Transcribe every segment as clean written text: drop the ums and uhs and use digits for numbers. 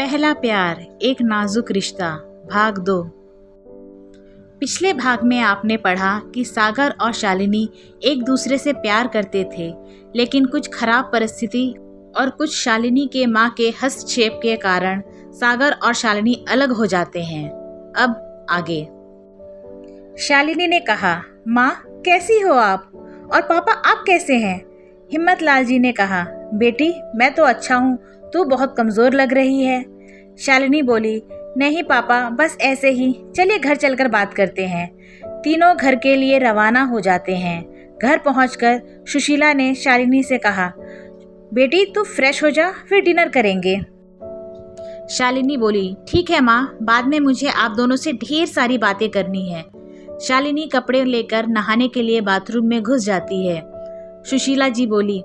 पहला प्यार एक नाजुक रिश्ता भाग 2। पिछले भाग में आपने पढ़ा कि सागर और शालिनी एक दूसरे से प्यार करते थे, लेकिन कुछ खराब परिस्थिति और कुछ शालिनी के माँ के हस्तक्षेप के कारण सागर और शालिनी अलग हो जाते हैं। अब आगे। शालिनी ने कहा, माँ कैसी हो आप, और पापा आप कैसे हैं? हिम्मत लाल जी ने कहा, बेटी मैं तो अच्छा हूँ, तू बहुत कमज़ोर लग रही है। शालिनी बोली, नहीं पापा बस ऐसे ही, चलिए घर चलकर बात करते हैं। तीनों घर के लिए रवाना हो जाते हैं। घर पहुंचकर सुशीला ने शालिनी से कहा, बेटी तू फ्रेश हो जा, फिर डिनर करेंगे। शालिनी बोली, ठीक है माँ, बाद में मुझे आप दोनों से ढेर सारी बातें करनी है। शालिनी कपड़े लेकर नहाने के लिए बाथरूम में घुस जाती है। सुशीला जी बोली,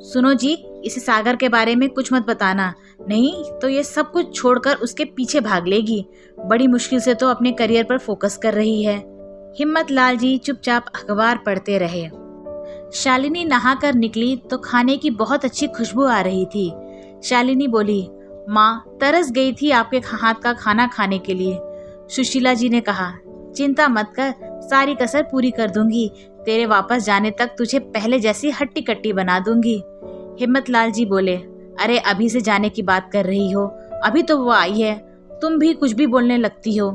सुनो जी, इसे सागर के बारे में कुछ मत बताना, नहीं तो ये सब कुछ छोड़कर उसके पीछे भाग लेगी। बड़ी मुश्किल से तो अपने करियर पर फोकस कर रही है। हिम्मत लाल जी चुपचाप अखबार पढ़ते रहे। शालिनी नहाकर निकली तो खाने की बहुत अच्छी खुशबू आ रही थी। शालिनी बोली, माँ तरस गई थी आपके हाथ का खाना खाने के लिए। सुशीला जी ने कहा, चिंता मत कर, सारी कसर पूरी कर दूंगी। तेरे वापस जाने तक तुझे पहले जैसी हट्टी कट्टी बना दूंगी। हिम्मत लाल जी बोले, अरे अभी से जाने की बात कर रही हो, अभी तो वो आई है, तुम भी कुछ भी बोलने लगती हो।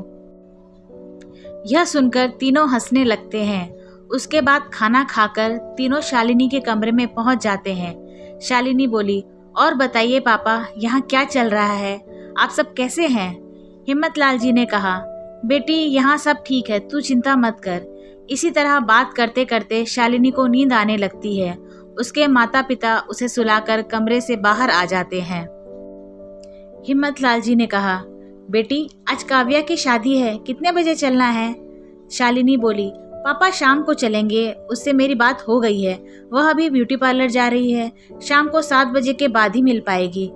यह सुनकर तीनों हंसने लगते हैं। उसके बाद खाना खाकर तीनों शालिनी के कमरे में पहुंच जाते हैं। शालिनी बोली, और बताइए पापा यहाँ क्या चल रहा है, आप सब कैसे हैं? हिम्मत लाल जी ने कहा, बेटी यहाँ सब ठीक है, तू चिंता मत कर। इसी तरह बात करते करते शालिनी को नींद आने लगती है। उसके माता पिता उसे सुलाकर कमरे से बाहर आ जाते हैं। हिम्मत लाल जी ने कहा, बेटी आज काव्या की शादी है, कितने बजे चलना है? शालिनी बोली, पापा शाम को चलेंगे, उससे मेरी बात हो गई है, वह अभी ब्यूटी पार्लर जा रही है, शाम को 7 बजे के बाद ही मिल पाएगी।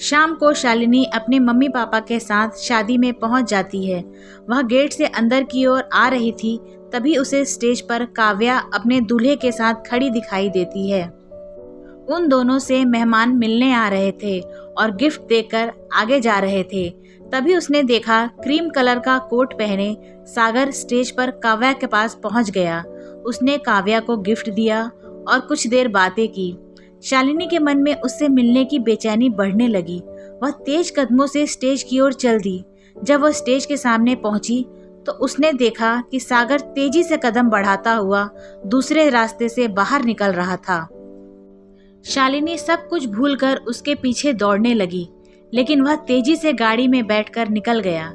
शाम को शालिनी अपने मम्मी पापा के साथ शादी में पहुंच जाती है। वह गेट से अंदर की ओर आ रही थी, तभी उसे स्टेज पर काव्या अपने दूल्हे के साथ खड़ी दिखाई देती है। उन दोनों से मेहमान मिलने आ रहे थे और गिफ्ट देकर आगे जा रहे थे। तभी उसने देखा क्रीम कलर का कोट पहने सागर स्टेज पर काव्या के पास पहुंच गया। उसने काव्या को गिफ्ट दिया और कुछ देर बातें की। शालिनी के मन में उससे मिलने की बेचैनी बढ़ने लगी। वह तेज कदमों से स्टेज की ओर चल दी। जब वह स्टेज के सामने पहुंची तो उसने देखा कि सागर तेजी से कदम बढ़ाता हुआ दूसरे रास्ते से बाहर निकल रहा था। शालिनी सब कुछ भूलकर उसके पीछे दौड़ने लगी, लेकिन वह तेजी से गाड़ी में बैठकर निकल गया।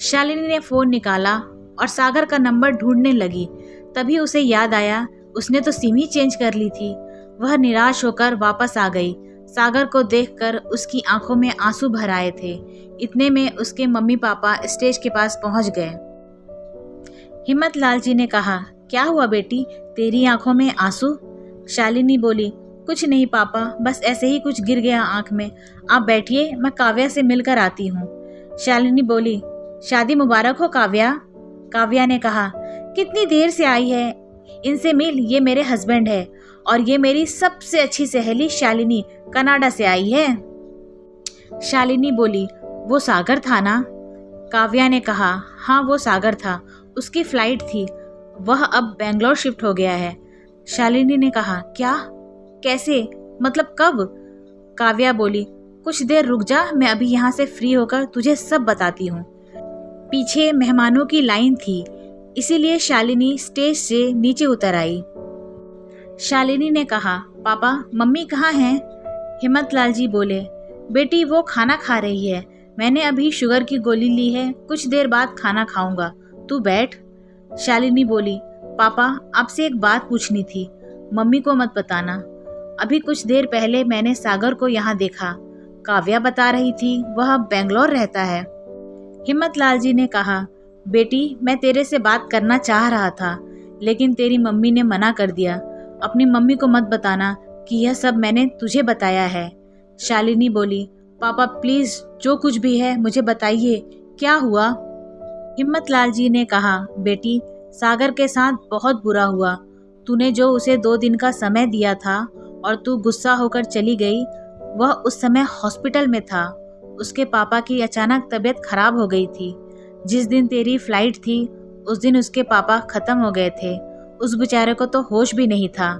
शालिनी ने फोन निकाला और सागर का नंबर ढूंढने लगी। तभी उसे याद आया, उसने तो सिम ही चेंज कर ली थी। वह निराश होकर वापस आ गई। सागर को देखकर उसकी आंखों में आंसू भर आए थे। इतने में उसके मम्मी पापा स्टेज के पास पहुंच गए। हिम्मत लाल जी ने कहा, क्या हुआ बेटी, तेरी आंखों में आंसू? शालिनी बोली, कुछ नहीं पापा, बस ऐसे ही कुछ गिर गया आंख में। आप बैठिए, मैं काव्या से मिलकर आती हूँ। शालिनी बोली, शादी मुबारक हो काव्या। काव्या ने कहा, कितनी देर से आई है, इनसे मिल, ये मेरे हस्बैंड है और ये मेरी सबसे अच्छी सहेली शालिनी कनाडा से आई है। शालिनी बोली, वो सागर था ना? काव्या ने कहा, हाँ वो सागर था, उसकी फ्लाइट थी, वह अब बेंगलोर शिफ्ट हो गया है। शालिनी ने कहा, क्या, कैसे, मतलब कब? काव्या बोली, कुछ देर रुक जा, मैं अभी यहाँ से फ्री होकर तुझे सब बताती हूँ। पीछे मेहमानों की लाइन थी, इसीलिए शालिनी स्टेज से नीचे उतर आई। शालिनी ने कहा, पापा मम्मी कहाँ हैं? हिम्मत लाल जी बोले, बेटी वो खाना खा रही है, मैंने अभी शुगर की गोली ली है, कुछ देर बाद खाना खाऊंगा, तू बैठ। शालिनी बोली, पापा आपसे एक बात पूछनी थी, मम्मी को मत बताना। अभी कुछ देर पहले मैंने सागर को यहाँ देखा, काव्या बता रही थी वह बेंगलोर रहता है। हिम्मत लाल जी ने कहा, बेटी मैं तेरे से बात करना चाह रहा था, लेकिन तेरी मम्मी ने मना कर दिया। अपनी मम्मी को मत बताना कि यह सब मैंने तुझे बताया है। शालिनी बोली, पापा प्लीज जो कुछ भी है मुझे बताइए, क्या हुआ? हिम्मत लाल जी ने कहा, बेटी सागर के साथ बहुत बुरा हुआ। तूने जो उसे 2 दिन का समय दिया था और तू गुस्सा होकर चली गई, वह उस समय हॉस्पिटल में था। उसके पापा की अचानक तबीयत खराब हो गई थी। जिस दिन तेरी फ्लाइट थी उस दिन उसके पापा खत्म हो गए थे। उस बेचारे को तो होश भी नहीं था।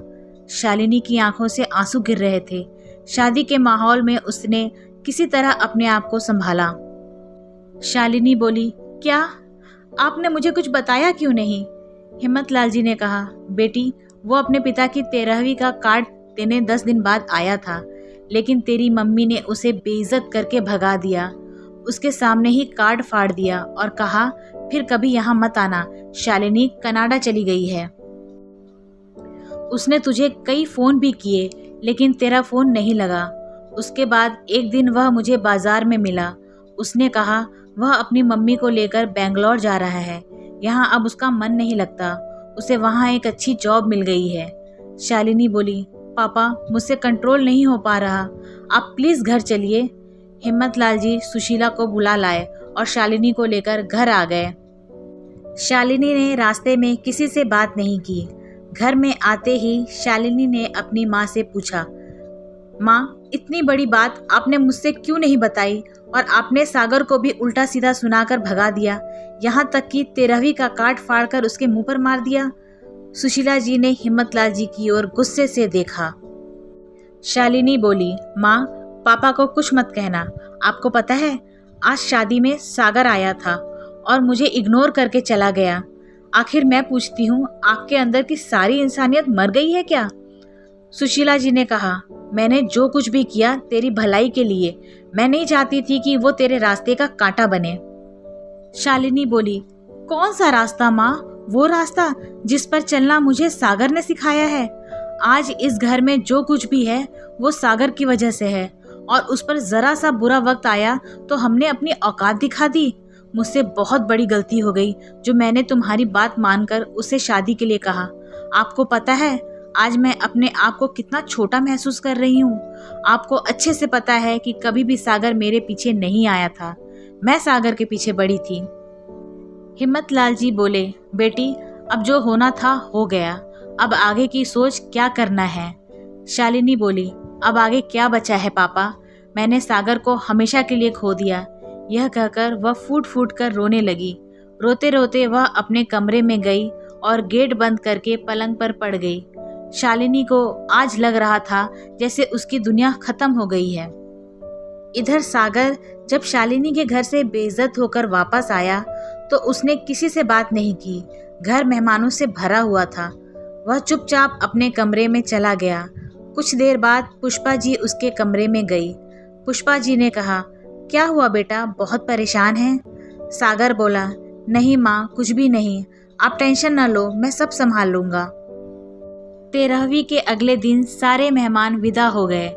शालिनी की आंखों से आंसू गिर रहे थे। शादी के माहौल में उसने किसी तरह अपने आप को संभाला। शालिनी बोली, क्या आपने मुझे कुछ बताया क्यों नहीं? हिम्मतलाल जी ने कहा, बेटी वो अपने पिता की 13वीं का कार्ड देने 10 दिन बाद आया था, लेकिन तेरी मम्मी ने उसे बेइज्जत करके भगा दिया। उसके सामने ही कार्ड फाड़ दिया और कहा, फिर कभी यहाँ मत आना, शालिनी कनाडा चली गई है। उसने तुझे कई फ़ोन भी किए लेकिन तेरा फ़ोन नहीं लगा। उसके बाद एक दिन वह मुझे बाज़ार में मिला। उसने कहा वह अपनी मम्मी को लेकर बेंगलोर जा रहा है। यहाँ अब उसका मन नहीं लगता। उसे वहाँ एक अच्छी जॉब मिल गई है। शालिनी बोली, पापा मुझसे कंट्रोल नहीं हो पा रहा, आप प्लीज़ घर चलिए। हिम्मतलाल जी सुशीला को बुला लाए और शालिनी को लेकर घर आ गए। शालिनी ने रास्ते में किसी से बात नहीं की। घर में आते ही शालिनी ने अपनी माँ से पूछा, माँ इतनी बड़ी बात आपने मुझसे क्यों नहीं बताई? और आपने सागर को भी उल्टा सीधा सुनाकर भगा दिया, यहाँ तक कि 13वीं का कार्ड फाड़कर उसके मुंह पर मार दिया। सुशीला जी ने हिम्मतलाल जी की ओर गुस्से से देखा। शालिनी बोली, माँ पापा को कुछ मत कहना। आपको पता है आज शादी में सागर आया था और मुझे इग्नोर करके चला गया। आखिर मैं पूछती हूँ, आपके अंदर की सारी इंसानियत मर गई है क्या? सुशीला जी ने कहा, मैंने जो कुछ भी किया तेरी भलाई के लिए। मैं नहीं चाहती थी कि वो तेरे रास्ते का कांटा बने। शालिनी बोली, कौन सा रास्ता माँ? वो रास्ता जिस पर चलना मुझे सागर ने सिखाया है। आज इस घर में जो कुछ भी है वो सागर की वजह से है, और उस पर जरा सा बुरा वक्त आया तो हमने अपनी औकात दिखा दी। मुझसे बहुत बड़ी गलती हो गई जो मैंने तुम्हारी बात मानकर उसे शादी के लिए कहा। आपको पता है आज मैं अपने आप को कितना छोटा महसूस कर रही हूँ। आपको अच्छे से पता है कि कभी भी सागर मेरे पीछे नहीं आया था, मैं सागर के पीछे बड़ी थी। हिम्मतलाल जी बोले, बेटी अब जो होना था हो गया, अब आगे की सोच क्या करना है? शालिनी बोली, अब आगे क्या बचा है पापा? मैंने सागर को हमेशा के लिए खो दिया। यह कहकर वह फूट फूट कर रोने लगी। रोते रोते वह अपने कमरे में गई और गेट बंद करके पलंग पर पड़ गई। शालिनी को आज लग रहा था जैसे उसकी दुनिया खत्म हो गई है। इधर सागर जब शालिनी के घर से बेइज्जत होकर वापस आया तो उसने किसी से बात नहीं की। घर मेहमानों से भरा हुआ था। वह चुपचाप अपने कमरे में चला गया। कुछ देर बाद पुष्पा जी उसके कमरे में गई। पुष्पा जी ने कहा, क्या हुआ बेटा, बहुत परेशान हैं? सागर बोला, नहीं माँ कुछ भी नहीं, आप टेंशन न लो, मैं सब संभाल लूँगा। 13वीं के अगले दिन सारे मेहमान विदा हो गए।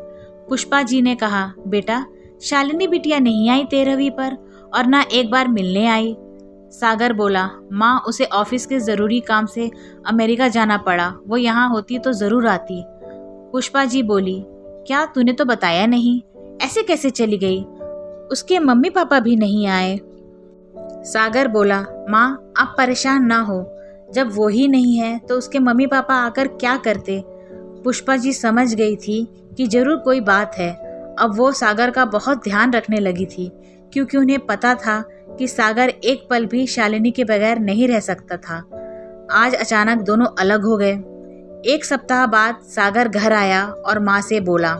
पुष्पा जी ने कहा, बेटा शालिनी बिटिया नहीं आई 13वीं पर और ना एक बार मिलने आई। सागर बोला, माँ उसे ऑफिस के ज़रूरी काम से अमेरिका जाना पड़ा, वो यहाँ होती तो ज़रूर आती। पुष्पा जी बोली, क्या तूने तो बताया नहीं, ऐसे कैसे चली गई? उसके मम्मी पापा भी नहीं आए। सागर बोला, माँ आप परेशान ना हो, जब वो ही नहीं है तो उसके मम्मी पापा आकर क्या करते? पुष्पा जी समझ गई थी कि जरूर कोई बात है। अब वो सागर का बहुत ध्यान रखने लगी थी, क्योंकि उन्हें पता था कि सागर एक पल भी शालिनी के बगैर नहीं रह सकता था। आज अचानक दोनों अलग हो गए। एक सप्ताह बाद सागर घर आया और माँ से बोला,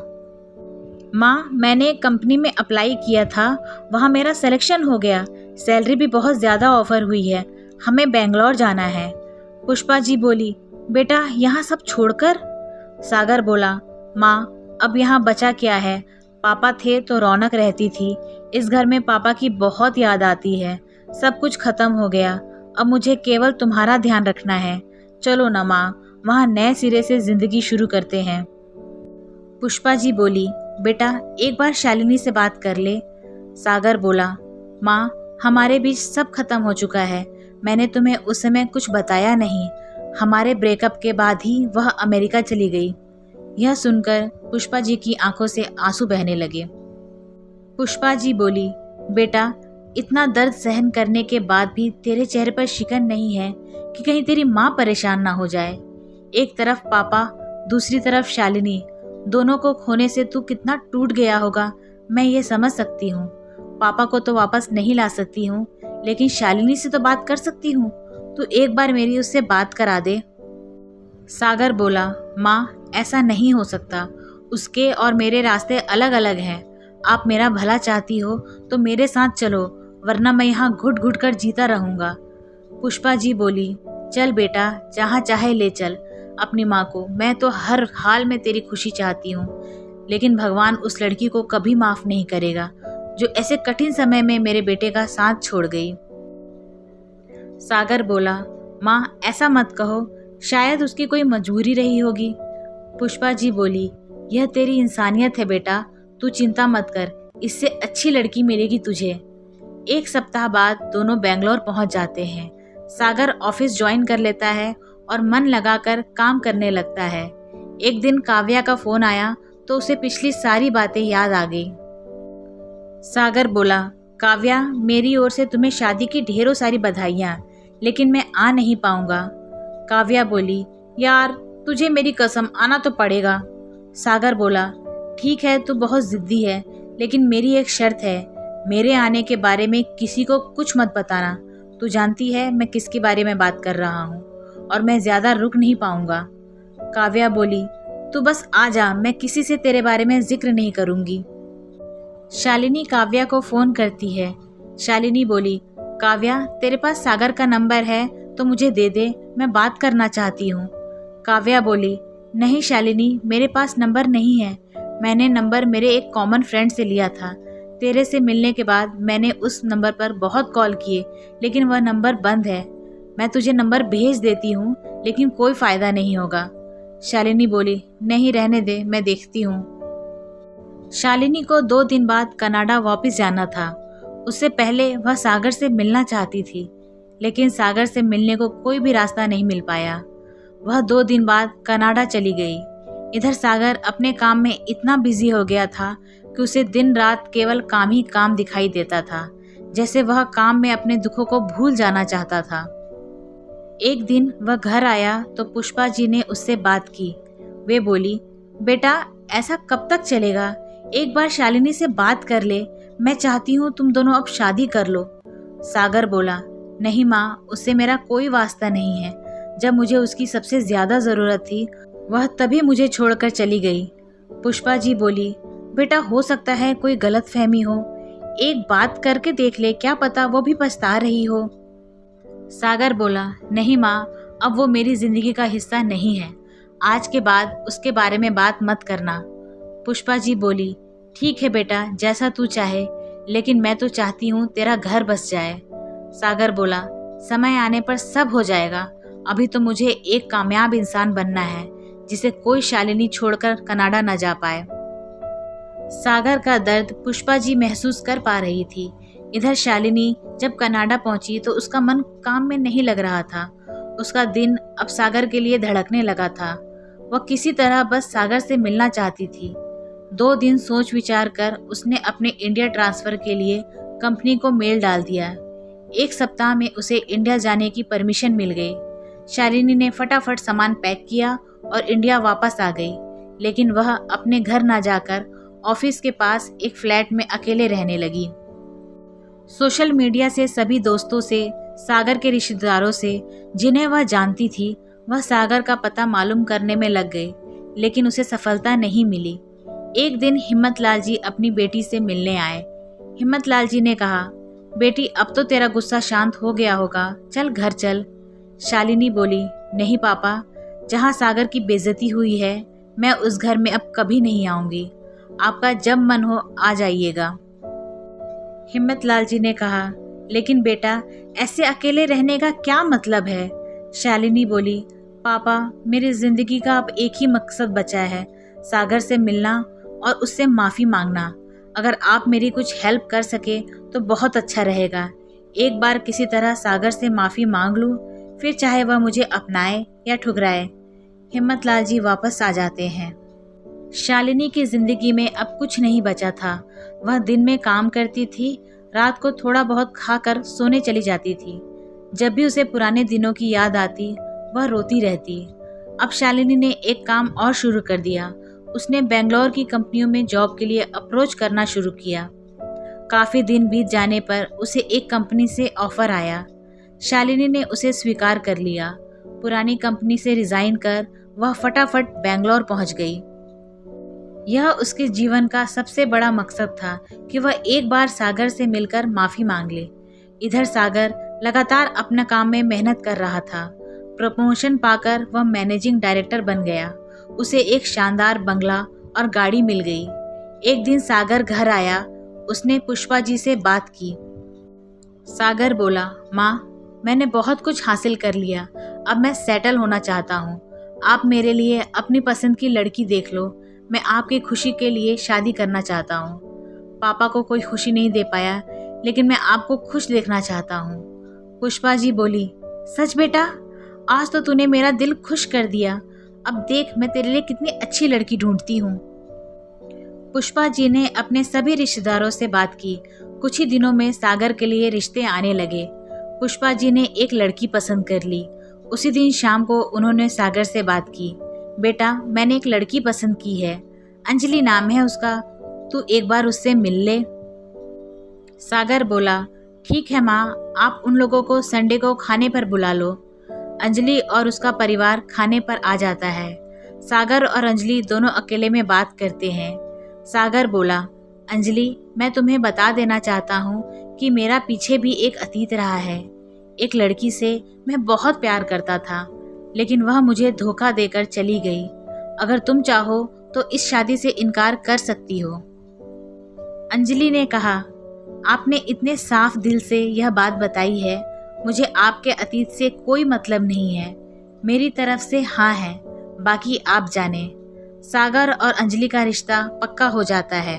माँ मैंने एक कंपनी में अप्लाई किया था, वहाँ मेरा सिलेक्शन हो गया, सैलरी भी बहुत ज़्यादा ऑफर हुई है, हमें बेंगलोर जाना है। पुष्पा जी बोली, बेटा यहाँ सब छोड़कर? सागर बोला, माँ अब यहाँ बचा क्या है, पापा थे तो रौनक रहती थी, इस घर में पापा की बहुत याद आती है, सब कुछ खत्म हो गया, अब मुझे केवल तुम्हारा ध्यान रखना है। चलो ना माँ, वहाँ नए सिरे से ज़िंदगी शुरू करते हैं। पुष्पा जी बोली, बेटा एक बार शालिनी से बात कर ले। सागर बोला, माँ हमारे बीच सब खत्म हो चुका है, मैंने तुम्हें उस समय कुछ बताया नहीं, हमारे ब्रेकअप के बाद ही वह अमेरिका चली गई। यह सुनकर पुष्पा जी की आंखों से आंसू बहने लगे। पुष्पा जी बोली, बेटा इतना दर्द सहन करने के बाद भी तेरे चेहरे पर शिकन नहीं है कि कहीं तेरी माँ परेशान ना हो जाए। एक तरफ पापा, दूसरी तरफ शालिनी, दोनों को खोने से तू कितना टूट गया होगा, मैं ये समझ सकती हूँ। पापा को तो वापस नहीं ला सकती हूँ, लेकिन शालिनी से तो बात कर सकती हूँ। तो एक बार मेरी उससे बात करा दे। सागर बोला, माँ ऐसा नहीं हो सकता। उसके और मेरे रास्ते अलग अलग हैं। आप मेरा भला चाहती हो तो मेरे साथ चलो, वरना मैं यहाँ घुट घुट कर जीता रहूँगा। पुष्पा जी बोली, चल बेटा, जहाँ चाहे ले चल अपनी माँ को। मैं तो हर हाल में तेरी खुशी चाहती हूँ, लेकिन भगवान उस लड़की को कभी माफ़ नहीं करेगा जो ऐसे कठिन समय में मेरे बेटे का साथ छोड़ गई। सागर बोला, माँ ऐसा मत कहो, शायद उसकी कोई मजबूरी रही होगी। पुष्पा जी बोली, यह तेरी इंसानियत है बेटा, तू चिंता मत कर, इससे अच्छी लड़की मिलेगी तुझे। एक सप्ताह बाद दोनों बेंगलोर पहुंच जाते हैं। सागर ऑफिस ज्वाइन कर लेता है और मन लगाकर काम करने लगता है। एक दिन काव्या का फोन आया तो उसे पिछली सारी बातें याद आ गई। सागर बोला, काव्या, मेरी ओर से तुम्हें शादी की ढेरों सारी बधाइयाँ, लेकिन मैं आ नहीं पाऊंगा। काव्या बोली, यार तुझे मेरी कसम आना तो पड़ेगा। सागर बोला, ठीक है तू बहुत ज़िद्दी है, लेकिन मेरी एक शर्त है, मेरे आने के बारे में किसी को कुछ मत बताना। तू जानती है मैं किसके बारे में बात कर रहा हूँ, और मैं ज़्यादा रुक नहीं पाऊँगा। काव्या बोली, तू बस आ जा, मैं किसी से तेरे बारे में जिक्र नहीं करूँगी। शालिनी काव्या को फ़ोन करती है। शालिनी बोली, काव्या तेरे पास सागर का नंबर है तो मुझे दे दे, मैं बात करना चाहती हूँ। काव्या बोली, नहीं शालिनी, मेरे पास नंबर नहीं है। मैंने नंबर मेरे एक कॉमन फ्रेंड से लिया था। तेरे से मिलने के बाद मैंने उस नंबर पर बहुत कॉल किए, लेकिन वह नंबर बंद है। मैं तुझे नंबर भेज देती हूँ, लेकिन कोई फ़ायदा नहीं होगा। शालिनी बोली, नहीं रहने दे, मैं देखती हूँ। शालिनी को 2 दिन बाद कनाडा वापस जाना था। उससे पहले वह सागर से मिलना चाहती थी, लेकिन सागर से मिलने को कोई भी रास्ता नहीं मिल पाया। वह 2 दिन बाद कनाडा चली गई। इधर सागर अपने काम में इतना बिजी हो गया था कि उसे दिन रात केवल काम ही काम दिखाई देता था, जैसे वह काम में अपने दुखों को भूल जाना चाहता था। एक दिन वह घर आया तो पुष्पा जी ने उससे बात की। वे बोली, बेटा ऐसा कब तक चलेगा? एक बार शालिनी से बात कर ले, मैं चाहती हूँ तुम दोनों अब शादी कर लो। सागर बोला, नहीं माँ, उससे मेरा कोई वास्ता नहीं है। जब मुझे उसकी सबसे ज़्यादा ज़रूरत थी वह तभी मुझे छोड़कर चली गई। पुष्पा जी बोली, बेटा हो सकता है कोई गलतफहमी हो, एक बात करके देख ले, क्या पता वो भी पछता रही हो। सागर बोला, नहीं माँ, अब वो मेरी ज़िंदगी का हिस्सा नहीं है। आज के बाद उसके बारे में बात मत करना। पुष्पा जी बोली, ठीक है बेटा, जैसा तू चाहे, लेकिन मैं तो चाहती हूँ तेरा घर बस जाए। सागर बोला, समय आने पर सब हो जाएगा। अभी तो मुझे एक कामयाब इंसान बनना है जिसे कोई शालिनी छोड़कर कनाडा न जा पाए। सागर का दर्द पुष्पा जी महसूस कर पा रही थी। इधर शालिनी जब कनाडा पहुंची तो उसका मन काम में नहीं लग रहा था। उसका दिन अब सागर के लिए धड़कने लगा था। वह किसी तरह बस सागर से मिलना चाहती थी। 2 दिन सोच विचार कर उसने अपने इंडिया ट्रांसफ़र के लिए कंपनी को मेल डाल दिया। 1 सप्ताह में उसे इंडिया जाने की परमिशन मिल गई। शालिनी ने फटाफट सामान पैक किया और इंडिया वापस आ गई, लेकिन वह अपने घर ना जाकर ऑफिस के पास एक फ्लैट में अकेले रहने लगी। सोशल मीडिया से सभी दोस्तों से, सागर के रिश्तेदारों से जिन्हें वह जानती थी, वह सागर का पता मालूम करने में लग गई, लेकिन उसे सफलता नहीं मिली। एक दिन हिम्मत लाल जी अपनी बेटी से मिलने आए। हिम्मत लाल जी ने कहा, बेटी अब तो तेरा गुस्सा शांत हो गया होगा, चल घर चल। शालिनी बोली, नहीं पापा, जहाँ सागर की बेइज्जती हुई है मैं उस घर में अब कभी नहीं आऊँगी। आपका जब मन हो आ जाइएगा। हिम्मत लाल जी ने कहा, लेकिन बेटा ऐसे अकेले रहने का क्या मतलब है? शालिनी बोली, पापा मेरी ज़िंदगी का अब एक ही मकसद बचा है, सागर से मिलना और उससे माफ़ी मांगना। अगर आप मेरी कुछ हेल्प कर सके तो बहुत अच्छा रहेगा। एक बार किसी तरह सागर से माफ़ी मांग लूँ, फिर चाहे वह मुझे अपनाए या ठुकराए। हिम्मत लाल जी वापस आ जाते हैं। शालिनी की ज़िंदगी में अब कुछ नहीं बचा था। वह दिन में काम करती थी, रात को थोड़ा बहुत खाकर सोने चली जाती थी। जब भी उसे पुराने दिनों की याद आती वह रोती रहती। अब शालिनी ने एक काम और शुरू कर दिया। उसने बेंगलोर की कंपनियों में जॉब के लिए अप्रोच करना शुरू किया। काफ़ी दिन बीत जाने पर उसे एक कंपनी से ऑफ़र आया। शालिनी ने उसे स्वीकार कर लिया। पुरानी कंपनी से रिज़ाइन कर वह फटाफट बेंगलोर पहुंच गई। यह उसके जीवन का सबसे बड़ा मकसद था कि वह एक बार सागर से मिलकर माफ़ी मांग ले। इधर सागर लगातार अपना काम में मेहनत कर रहा था। प्रमोशन पाकर वह मैनेजिंग डायरेक्टर बन गया। उसे एक शानदार बंगला और गाड़ी मिल गई। एक दिन सागर घर आया। उसने पुष्पा जी से बात की। सागर बोला, माँ, मैंने बहुत कुछ हासिल कर लिया। अब मैं सेटल होना चाहता हूँ। आप मेरे लिए अपनी पसंद की लड़की देख लो। मैं आपकी खुशी के लिए शादी करना चाहता हूँ। पापा को कोई खुशी नहीं दे पाया, लेकिन मैं आपको खुश देखना चाहता हूँ। पुष्पा जी बोली, सच बेटा? आज तो तूने मेरा दिल खुश कर दिया। अब देख मैं तेरे लिए कितनी अच्छी लड़की ढूंढती हूँ। पुष्पा जी ने अपने सभी रिश्तेदारों से बात की। कुछ ही दिनों में सागर के लिए रिश्ते आने लगे। पुष्पा जी ने एक लड़की पसंद कर ली। उसी दिन शाम को उन्होंने सागर से बात की। बेटा, मैंने एक लड़की पसंद की है। अंजलि नाम है उसका। तू एक बार उससे मिल ले। सागर बोला, ठीक है माँ, आप उन लोगों को संडे को खाने पर बुला लो। अंजलि और उसका परिवार खाने पर आ जाता है। सागर और अंजलि दोनों अकेले में बात करते हैं। सागर बोला, अंजलि, मैं तुम्हें बता देना चाहता हूँ कि मेरा पीछे भी एक अतीत रहा है। एक लड़की से मैं बहुत प्यार करता था, लेकिन वह मुझे धोखा देकर चली गई। अगर तुम चाहो तो इस शादी से इनकार कर सकती हो। अंजलि ने कहा, आपने इतने साफ दिल से यह बात बताई है। मुझे आपके अतीत से कोई मतलब नहीं है। मेरी तरफ से हाँ है, बाकी आप जाने। सागर और अंजलि का रिश्ता पक्का हो जाता है।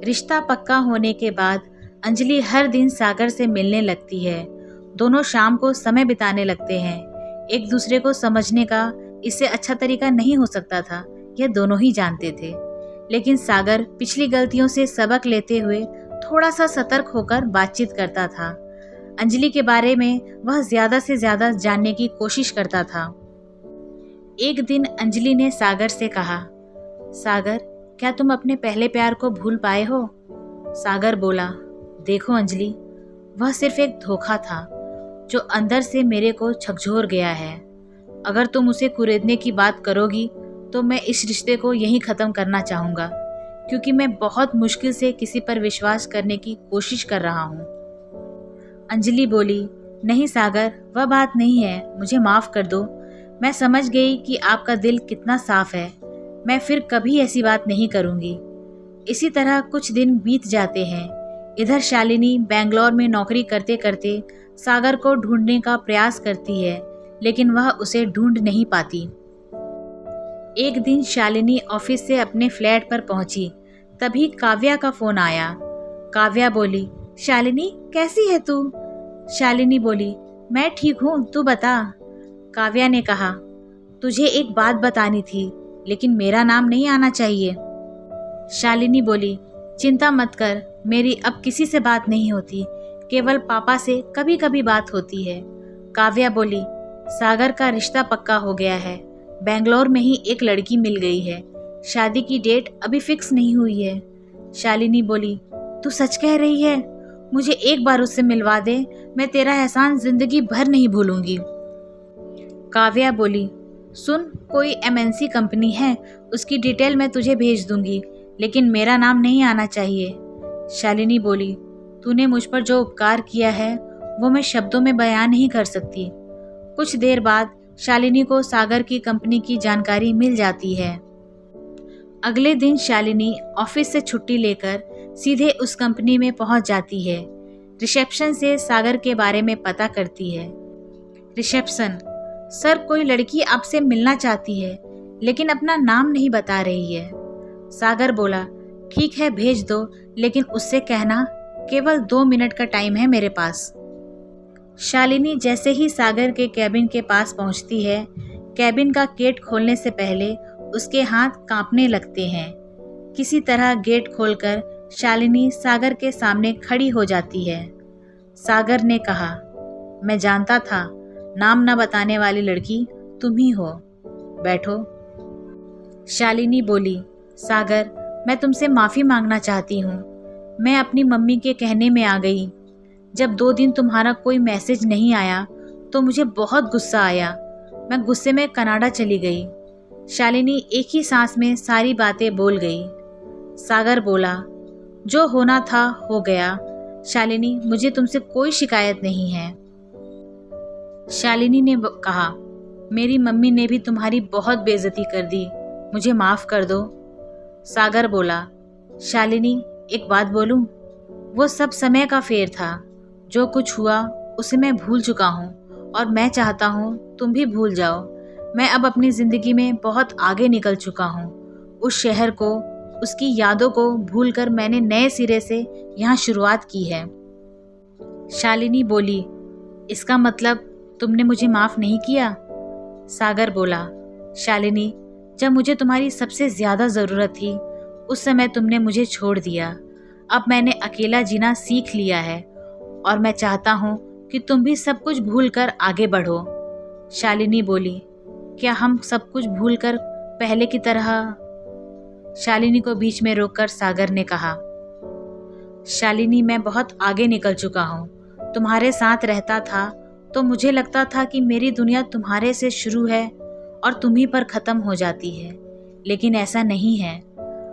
रिश्ता पक्का होने के बाद अंजलि हर दिन सागर से मिलने लगती है। दोनों शाम को समय बिताने लगते हैं। एक दूसरे को समझने का इससे अच्छा तरीका नहीं हो सकता था, यह दोनों ही जानते थे। लेकिन सागर पिछली गलतियों से सबक लेते हुए थोड़ा सा सतर्क होकर बातचीत करता था। अंजलि के बारे में वह ज्यादा से ज्यादा जानने की कोशिश करता था। एक दिन अंजलि ने सागर से कहा, सागर, क्या तुम अपने पहले प्यार को भूल पाए हो? सागर बोला, देखो अंजलि, वह सिर्फ एक धोखा था जो अंदर से मेरे को झकझोर गया है। अगर तुम उसे कुरेदने की बात करोगी तो मैं इस रिश्ते को यहीं ख़त्म करना चाहूँगा, क्योंकि मैं बहुत मुश्किल से किसी पर विश्वास करने की कोशिश कर रहा हूँ। अंजलि बोली, नहीं सागर, वह बात नहीं है, मुझे माफ़ कर दो। मैं समझ गई कि आपका दिल कितना साफ है। मैं फिर कभी ऐसी बात नहीं करूँगी। इसी तरह कुछ दिन बीत जाते हैं। इधर शालिनी बेंगलोर में नौकरी करते करते सागर को ढूंढने का प्रयास करती है, लेकिन वह उसे ढूंढ नहीं पाती। एक दिन शालिनी ऑफिस से अपने फ्लैट पर पहुंची। तभी काव्या का फोन आया। काव्या बोली, शालिनी, कैसी है तू? शालिनी बोली, मैं ठीक हूँ, तू बता। काव्या ने कहा, तुझे एक बात बतानी थी, लेकिन मेरा नाम नहीं आना चाहिए। शालिनी बोली, चिंता मत कर, मेरी अब किसी से बात नहीं होती, केवल पापा से कभी कभी बात होती है। काव्या बोली, सागर का रिश्ता पक्का हो गया है। बेंगलोर में ही एक लड़की मिल गई है। शादी की डेट अभी फिक्स नहीं हुई है। शालिनी बोली, तू सच कह रही है? मुझे एक बार उससे मिलवा दे, मैं तेरा एहसान जिंदगी भर नहीं भूलूंगी। काव्या बोली, सुन, कोई एमएनसी कंपनी है, उसकी डिटेल मैं तुझे भेज दूंगी, लेकिन मेरा नाम नहीं आना चाहिए। शालिनी बोली, तूने मुझ पर जो उपकार किया है वो मैं शब्दों में बयान नहीं कर सकती। कुछ देर बाद शालिनी को सागर की कंपनी की जानकारी मिल जाती है। अगले दिन शालिनी ऑफिस से छुट्टी लेकर सीधे उस कंपनी में पहुंच जाती है। रिसेप्शन से सागर के बारे में पता करती है। रिसेप्शन, सर, कोई लड़की आपसे मिलना चाहती है, लेकिन अपना नाम नहीं बता रही है। सागर बोला, ठीक है, भेज दो, लेकिन उससे कहना केवल 2 मिनट का टाइम है मेरे पास। शालिनी जैसे ही सागर के कैबिन के पास पहुंचती है, कैबिन का गेट खोलने से पहले उसके हाथ कांपने लगते हैं। किसी तरह गेट खोलकर शालिनी सागर के सामने खड़ी हो जाती है। सागर ने कहा, मैं जानता था, नाम न बताने वाली लड़की तुम ही हो, बैठो। शालिनी बोली, सागर, मैं तुमसे माफ़ी मांगना चाहती हूँ। मैं अपनी मम्मी के कहने में आ गई। जब 2 दिन तुम्हारा कोई मैसेज नहीं आया तो मुझे बहुत गुस्सा आया। मैं गुस्से में कनाडा चली गई। शालिनी एक ही सांस में सारी बातें बोल गई। सागर बोला, जो होना था हो गया। शालिनी, मुझे तुमसे कोई शिकायत नहीं है। शालिनी ने कहा, मेरी मम्मी ने भी तुम्हारी बहुत बेइज्जती कर दी, मुझे माफ़ कर दो। सागर बोला, शालिनी एक बात बोलूं? वो सब समय का फेर था। जो कुछ हुआ उसे मैं भूल चुका हूँ और मैं चाहता हूँ तुम भी भूल जाओ। मैं अब अपनी ज़िंदगी में बहुत आगे निकल चुका हूँ। उस शहर को, उसकी यादों को भूलकर मैंने नए सिरे से यहाँ शुरुआत की है। शालिनी बोली, इसका मतलब तुमने मुझे माफ़ नहीं किया? सागर बोला, शालिनी, जब मुझे तुम्हारी सबसे ज़्यादा ज़रूरत थी उस समय तुमने मुझे छोड़ दिया। अब मैंने अकेला जीना सीख लिया है और मैं चाहता हूँ कि तुम भी सब कुछ भूलकर आगे बढ़ो। शालिनी बोली, क्या हम सब कुछ भूलकर पहले की तरह? शालिनी को बीच में रोककर सागर ने कहा, शालिनी, मैं बहुत आगे निकल चुका हूँ। तुम्हारे साथ रहता था तो मुझे लगता था कि मेरी दुनिया तुम्हारे से शुरू है और तुम्ही पर ख़त्म हो जाती है, लेकिन ऐसा नहीं है।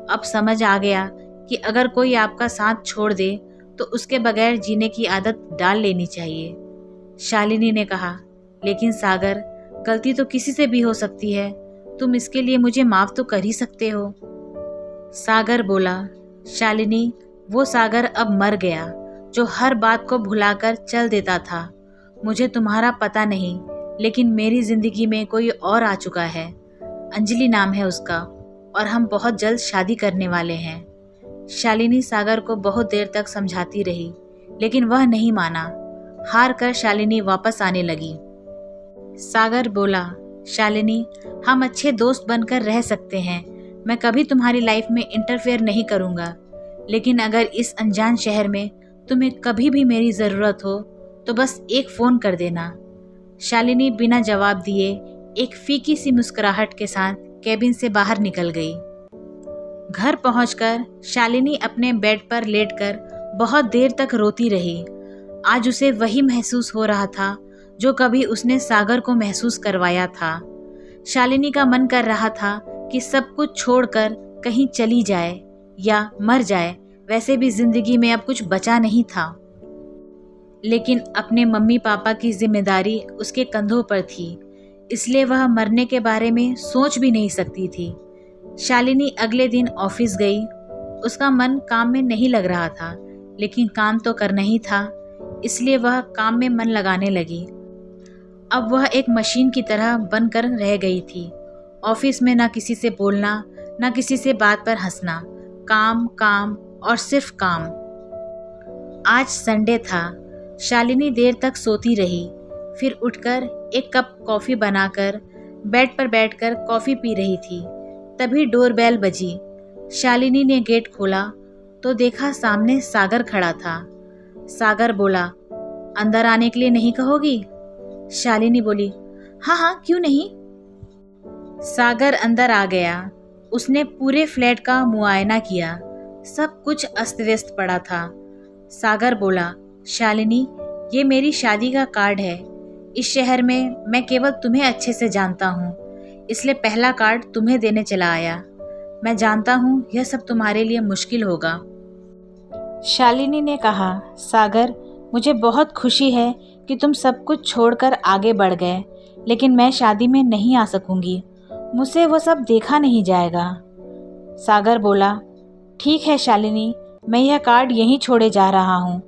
अब समझ आ गया कि अगर कोई आपका साथ छोड़ दे तो उसके बगैर जीने की आदत डाल लेनी चाहिए। शालिनी ने कहा, लेकिन सागर, गलती तो किसी से भी हो सकती है। तुम इसके लिए मुझे माफ़ तो कर ही सकते हो। सागर बोला, शालिनी, वो सागर अब मर गया जो हर बात को भुलाकर चल देता था। मुझे तुम्हारा पता नहीं, लेकिन मेरी ज़िंदगी में कोई और आ चुका है। अंजलि नाम है उसका और हम बहुत जल्द शादी करने वाले हैं। शालिनी सागर को बहुत देर तक समझाती रही, लेकिन वह नहीं माना। हार कर शालिनी वापस आने लगी। सागर बोला, शालिनी, हम अच्छे दोस्त बनकर रह सकते हैं। मैं कभी तुम्हारी लाइफ में इंटरफेयर नहीं करूँगा, लेकिन अगर इस अनजान शहर में तुम्हें कभी भी मेरी ज़रूरत हो तो बस एक फ़ोन कर देना। शालिनी बिना जवाब दिए एक फीकी सी मुस्कुराहट के साथ कैबिन से बाहर निकल गई। घर पहुंचकर शालिनी अपने बेड पर लेटकर बहुत देर तक रोती रही। आज उसे वही महसूस हो रहा था जो कभी उसने सागर को महसूस करवाया था। शालिनी का मन कर रहा था कि सब कुछ छोड़कर कहीं चली जाए या मर जाए। वैसे भी जिंदगी में अब कुछ बचा नहीं था, लेकिन अपने मम्मी पापा की जिम्मेदारी उसके कंधों पर थी, इसलिए वह मरने के बारे में सोच भी नहीं सकती थी। शालिनी अगले दिन ऑफिस गई। उसका मन काम में नहीं लग रहा था, लेकिन काम तो करना ही था, इसलिए वह काम में मन लगाने लगी। अब वह एक मशीन की तरह बनकर रह गई थी। ऑफिस में ना किसी से बोलना, ना किसी से बात पर हंसना, काम काम और सिर्फ काम। आज संडे था। शालिनी देर तक सोती रही, फिर उठकर एक कप कॉफ़ी बनाकर बेड पर बैठकर कॉफ़ी पी रही थी। तभी डोरबेल बजी। शालिनी ने गेट खोला तो देखा सामने सागर खड़ा था। सागर बोला, अंदर आने के लिए नहीं कहोगी? शालिनी बोली, हाँ हाँ, क्यों नहीं। सागर अंदर आ गया। उसने पूरे फ्लैट का मुआयना किया। सब कुछ अस्त व्यस्त पड़ा था। सागर बोला, शालिनी, ये मेरी शादी का कार्ड है। इस शहर में मैं केवल तुम्हें अच्छे से जानता हूँ, इसलिए पहला कार्ड तुम्हें देने चला आया। मैं जानता हूँ यह सब तुम्हारे लिए मुश्किल होगा। शालिनी ने कहा, सागर, मुझे बहुत खुशी है कि तुम सब कुछ छोड़कर आगे बढ़ गए, लेकिन मैं शादी में नहीं आ सकूंगी। मुझसे वो सब देखा नहीं जाएगा। सागर बोला, ठीक है शालिनी, मैं यह कार्ड यहीं छोड़े जा रहा हूँ।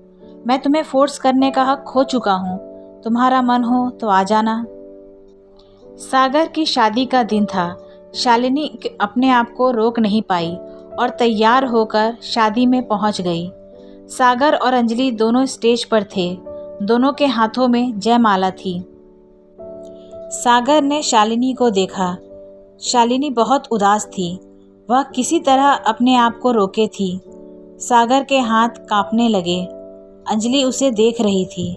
मैं तुम्हें फोर्स करने का हक खो चुका हूँ। तुम्हारा मन हो तो आ जाना। सागर की शादी का दिन था। शालिनी अपने आप को रोक नहीं पाई और तैयार होकर शादी में पहुँच गई। सागर और अंजलि दोनों स्टेज पर थे। दोनों के हाथों में जयमाला थी। सागर ने शालिनी को देखा। शालिनी बहुत उदास थी। वह किसी तरह अपने आप को रोके थी। सागर के हाथ कांपने लगे। अंजलि उसे देख रही थी।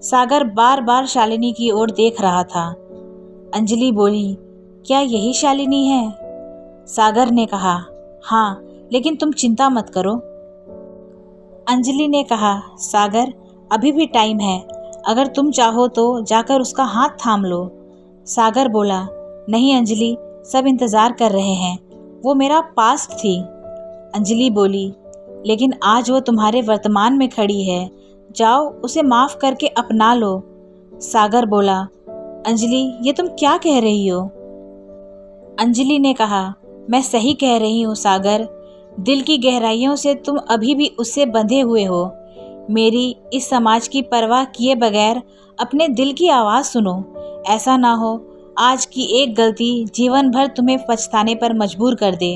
सागर बार बार शालिनी की ओर देख रहा था। अंजलि बोली, क्या यही शालिनी है? सागर ने कहा, हाँ, लेकिन तुम चिंता मत करो। अंजलि ने कहा, सागर अभी भी टाइम है, अगर तुम चाहो तो जाकर उसका हाथ थाम लो। सागर बोला, नहीं अंजलि, सब इंतज़ार कर रहे हैं, वो मेरा पास्ट थी। अंजलि बोली, लेकिन आज वो तुम्हारे वर्तमान में खड़ी है, जाओ उसे माफ़ करके अपना लो। सागर बोला, अंजलि ये तुम क्या कह रही हो? अंजलि ने कहा, मैं सही कह रही हूँ सागर, दिल की गहराइयों से तुम अभी भी उससे बंधे हुए हो। मेरी इस समाज की परवाह किए बगैर अपने दिल की आवाज़ सुनो, ऐसा ना हो आज की एक गलती जीवन भर तुम्हें पछताने पर मजबूर कर दे।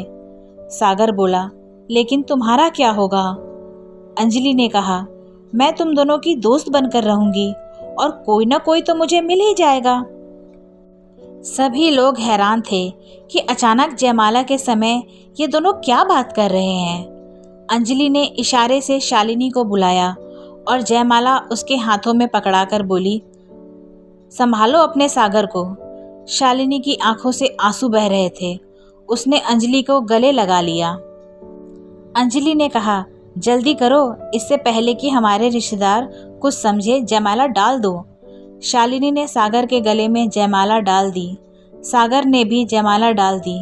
सागर बोला, लेकिन तुम्हारा क्या होगा? अंजलि ने कहा, मैं तुम दोनों की दोस्त बनकर रहूंगी और कोई ना कोई तो मुझे मिल ही जाएगा। सभी लोग हैरान थे कि अचानक जयमाला के समय ये दोनों क्या बात कर रहे हैं। अंजलि ने इशारे से शालिनी को बुलाया और जयमाला उसके हाथों में पकड़ाकर बोली, संभालो अपने सागर को। शालिनी की आंखों से आंसू बह रहे थे। उसने अंजलि को गले लगा लिया। अंजलि ने कहा, जल्दी करो, इससे पहले कि हमारे रिश्तेदार कुछ समझे, जयमाला डाल दो। शालिनी ने सागर के गले में जयमाला डाल दी। सागर ने भी जयमाला डाल दी।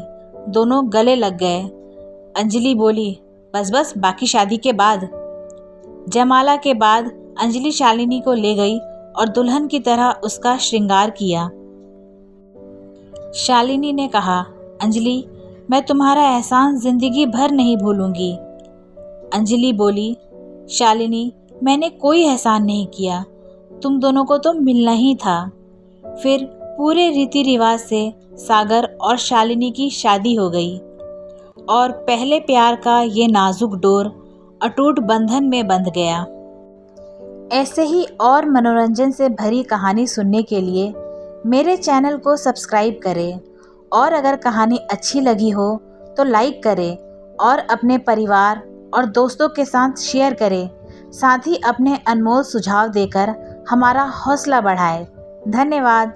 दोनों गले लग गए। अंजलि बोली, बस बस, बाकी शादी के बाद। जयमाला के बाद अंजलि शालिनी को ले गई और दुल्हन की तरह उसका श्रृंगार किया। शालिनी ने कहा, अंजलि मैं तुम्हारा एहसान जिंदगी भर नहीं भूलूंगी। अंजलि बोली, शालिनी मैंने कोई एहसान नहीं किया, तुम दोनों को तो मिलना ही था। फिर पूरे रीति रिवाज से सागर और शालिनी की शादी हो गई और पहले प्यार का ये नाजुक डोर अटूट बंधन में बंध गया। ऐसे ही और मनोरंजन से भरी कहानी सुनने के लिए मेरे चैनल को सब्सक्राइब करें और अगर कहानी अच्छी लगी हो तो लाइक करें और अपने परिवार और दोस्तों के साथ शेयर करें। साथ ही अपने अनमोल सुझाव देकर हमारा हौसला बढ़ाएं। धन्यवाद।